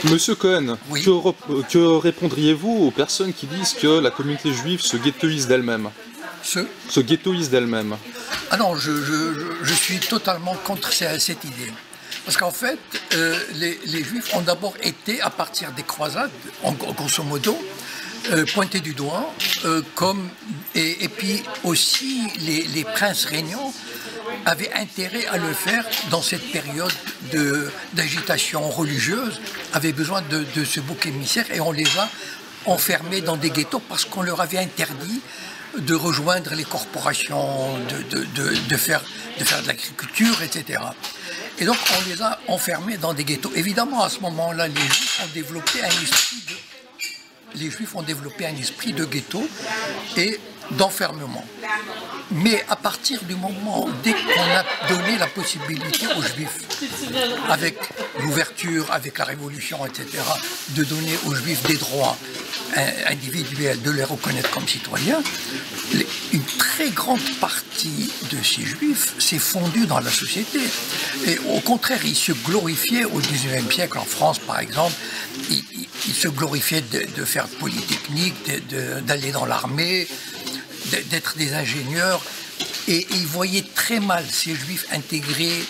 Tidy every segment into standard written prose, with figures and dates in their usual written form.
Monsieur Cohen, Oui. que répondriez-vous aux personnes qui disent que la communauté juive se ghettoise d'elle-même? Se ghettoise d'elle-même. Ah non, je suis totalement contre cette idée. Parce qu'en fait, les Juifs ont d'abord été, à partir des croisades, grosso modo, pointés du doigt, et puis aussi les princes régnants avaient intérêt à le faire dans cette période d'agitation religieuse, avaient besoin de ce bouc émissaire, et on les a enfermés dans des ghettos parce qu'on leur avait interdit de rejoindre les corporations, de faire de l'agriculture, etc. Et donc on les a enfermés dans des ghettos. Évidemment, à ce moment-là, les Juifs ont développé un esprit de ghetto et d'enfermement. Mais à partir du moment, dès qu'on a donné la possibilité aux Juifs, avec l'ouverture, avec la Révolution, etc., de donner aux Juifs des droits individuels, de les reconnaître comme citoyens, une très grande partie de ces Juifs s'est fondue dans la société. Et au contraire, ils se glorifiaient au XIXe siècle, en France par exemple, ils se glorifiaient de faire polytechnique, d'aller dans l'armée, d'être des ingénieurs, et ils voyaient très mal ces Juifs intégrés,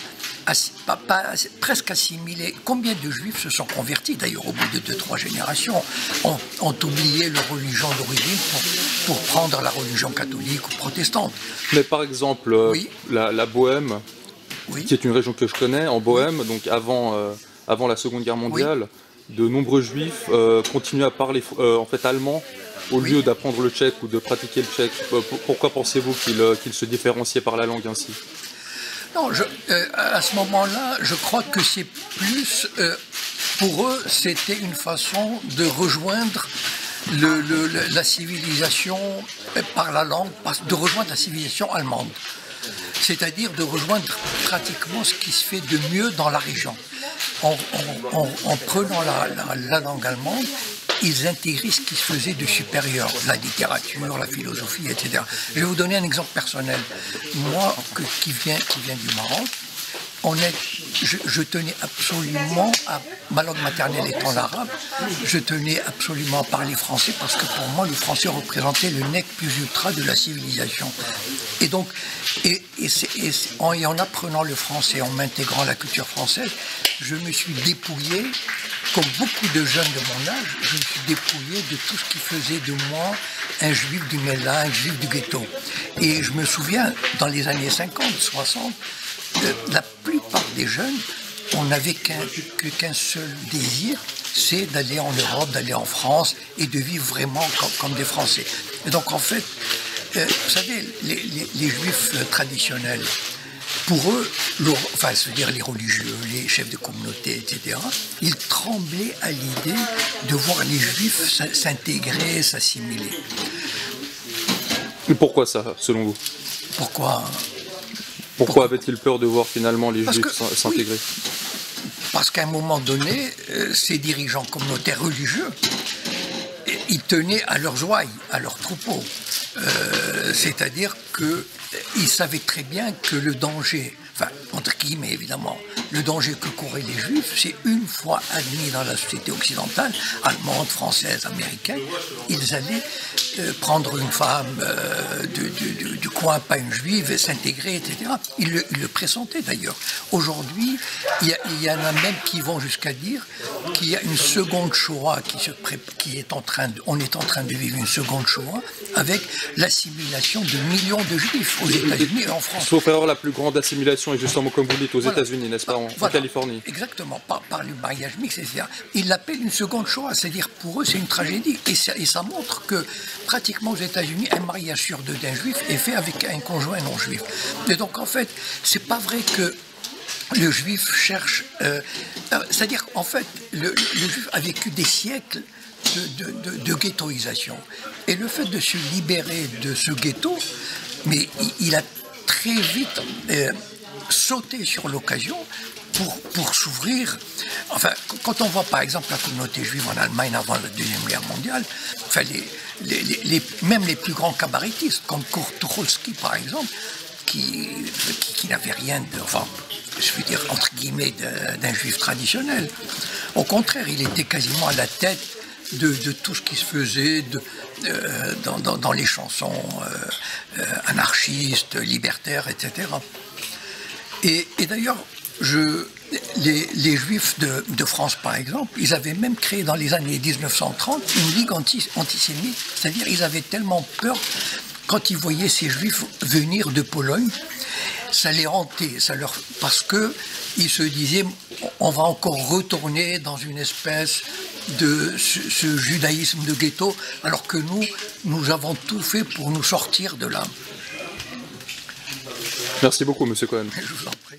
presque assimilés. Combien de Juifs se sont convertis, d'ailleurs, au bout de 2-3 générations, ont oublié leur religion d'origine pour prendre la religion catholique ou protestante. Mais par exemple, Oui. la Bohème, Oui. qui est une région que je connais, en Bohème, donc avant la Seconde Guerre mondiale, de nombreux Juifs continuaient à parler en fait allemand au lieu d'apprendre le tchèque ou de pratiquer le tchèque. Pourquoi pensez-vous qu'ils se différenciaient par la langue ainsi? Non, à ce moment-là, je crois que c'est plus, pour eux, c'était une façon de rejoindre la civilisation par la langue, de rejoindre la civilisation allemande. C'est-à-dire de rejoindre pratiquement ce qui se fait de mieux dans la région. En prenant la langue allemande, ils intégraient ce qui se faisait de supérieur, la littérature, la philosophie, etc. Je vais vous donner un exemple personnel. Moi, qui viens du Maroc, je tenais absolument, ma langue maternelle étant l'arabe, je tenais absolument à parler français parce que pour moi, le français représentait le nec plus ultra de la civilisation. Et donc, en apprenant le français, en m'intégrant à la culture française, je me suis dépouillé, comme beaucoup de jeunes de mon âge, je me suis dépouillé de tout ce qui faisait de moi un juif du Méla, un juif du ghetto. Et je me souviens, dans les années 50, 60, la plupart des jeunes, on n'avait qu'un seul désir, c'est d'aller en Europe, d'aller en France et de vivre vraiment comme des Français. Et donc en fait, vous savez, les Juifs traditionnels, pour eux, c'est-à-dire les religieux, les chefs de communauté, etc., ils tremblaient à l'idée de voir les Juifs s'intégrer, s'assimiler. Et pourquoi ça, selon vous? Pourquoi avait-il peur de voir finalement les Juifs s'intégrer? Oui, parce qu'à un moment donné, ces dirigeants communautaires religieux, ils tenaient à leurs ouailles, à leurs troupeaux. C'est-à-dire qu'ils savaient très bien que le danger, enfin, entre guillemets évidemment, le danger que couraient les Juifs, c'est une fois admis dans la société occidentale, allemande, française, américaine, ils allaient prendre une femme du coin, pas une juive, et s'intégrer, etc. Ils le pressentaient d'ailleurs. Aujourd'hui, il y en a même qui vont jusqu'à dire qu'il y a une seconde Shoah on est en train de vivre une seconde Shoah avec l'assimilation de millions de Juifs aux États-Unis et en France. Sauf erreur, la plus grande assimilation est justement, comme vous dites, aux États-Unis, n'est-ce pas, en Californie. Exactement, par le mariage mixte, etc. Ils l'appellent une seconde Shoah, c'est-à-dire pour eux c'est une tragédie. Et ça montre que pratiquement aux États-Unis, un mariage sur deux d'un juif est fait avec un conjoint non juif. Et donc en fait, c'est pas vrai que le juif cherche... c'est-à-dire qu'en fait, le juif a vécu des siècles de ghettoisation. Et le fait de se libérer de ce ghetto, mais il a très vite sauté sur l'occasion pour s'ouvrir. Enfin, quand on voit par exemple la communauté juive en Allemagne avant la Deuxième Guerre mondiale, enfin, même les plus grands cabarettistes, comme Kurt Tucholsky par exemple, qui n'avait rien de... Enfin, je veux dire, entre guillemets, d'un juif traditionnel. Au contraire, il était quasiment à la tête de tout ce qui se faisait dans les chansons anarchistes, libertaires, etc. Et d'ailleurs, les Juifs de France, par exemple, ils avaient même créé dans les années 1930 une ligue antisémite. C'est-à-dire ils avaient tellement peur, quand ils voyaient ces Juifs venir de Pologne, ça les hantait, parce qu'ils se disaient on va encore retourner dans une espèce de ce judaïsme de ghetto, alors que nous avons tout fait pour nous sortir de là. Merci beaucoup, monsieur Cohen. Je vous en prie.